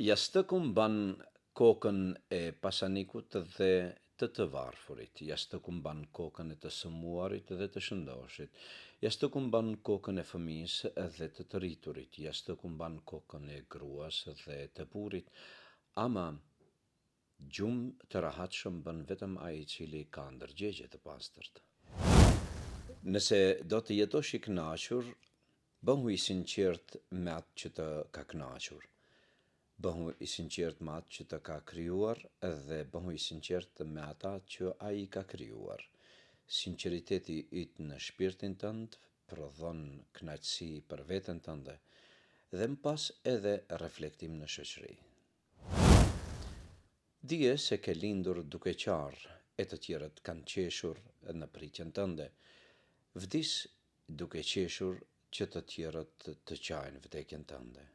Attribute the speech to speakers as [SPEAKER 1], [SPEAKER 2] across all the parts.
[SPEAKER 1] Jastëku mban kokën e pasanikut dhe të varfurit. Jastëku mban kokën e të sëmuarit dhe të shëndoshit. Jastëku mban kokën e fëmijës dhe të rriturit. Jastëku mban kokën e gruas dhe të burit. Ama gjumë të rahatshëm bën vetëm ai i cili ka ndërgjegje të pastërt. Nëse do të jetosh i kënaqur, bëhu i sinqert me atë që të ka kënaqur. Bëhu i sinqert me atë që të ka krijuar dhe bëhu i sinqert me ata që ai ka krijuar. Sinqeriteti yt në shpirtin tënd prodhon kënaqësi për veten tënde dhe më pas edhe reflektim në shoqëri. Dije se ke lindur duke qarë e të tjerët kanë qeshur në pritjen tënde. Vdis duke qeshur që të tjerët të qajnë vdekjen tënde.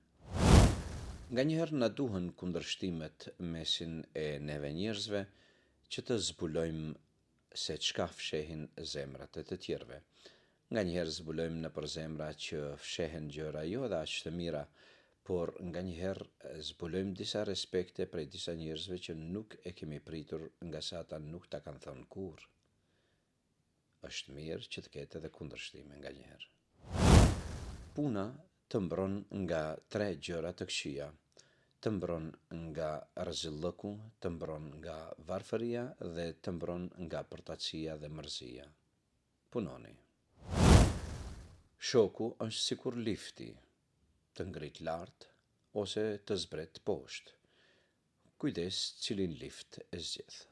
[SPEAKER 1] Nga njëherë na duhen kundërshtimet mesin e neve njerëzve që të zbulojmë se çka fshehin zemrat e të tjerve. Nga njëherë zbulojmë në për zemra që fshehen gjëra jo edhe aq të mira, por nga njëherë zbulojmë disa respekte prej disa njerëzve që nuk e kemi pritur nga sa ata nuk ta kanë thënë kurrë. Është mirë që të ketë edhe kundërshtime nga njëherë. Puna të mbron nga 3 gjëra të këqija. Të mbron nga rrezillëku, të mbron nga varfëria dhe të mbron nga përtatësia dhe mërzia. Punoni. Shoku është sikur lifti, të ngrit lart ose të zbret poshtë. Kujdes cilin lift e zgjedh.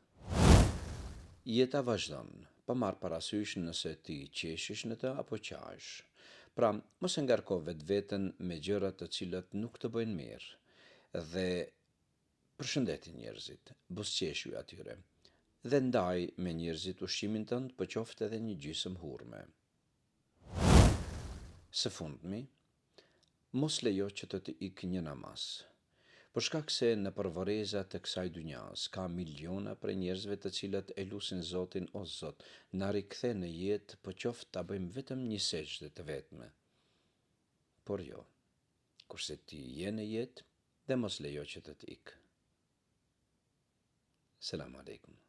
[SPEAKER 1] Jeta vazhdon, pa marrë parasysh nëse ti qeshish në të apo qash. Pra, mos e ngarko vetveten me gjëra të cilat nuk të bëjnë mirë dhe përshëndeti njerëzit, buzëqeshju atyre dhe ndaj me njerëzit ushqimin tënd, po qoftë edhe një gjysmë hurme. Së fundmi, mos lejo që të ikë një namaz. Për shkak se në përvoreza të kësaj dynjas ka miliona prej njerëzve të cilët e lusin Zotin o Zot, na rikthe në jetë, po qoftë ta bëjmë vetëm një sejdë të vetme. Por jo, kurse ti je në jetë dhe mos lejo që të ikë. Selam aleikum.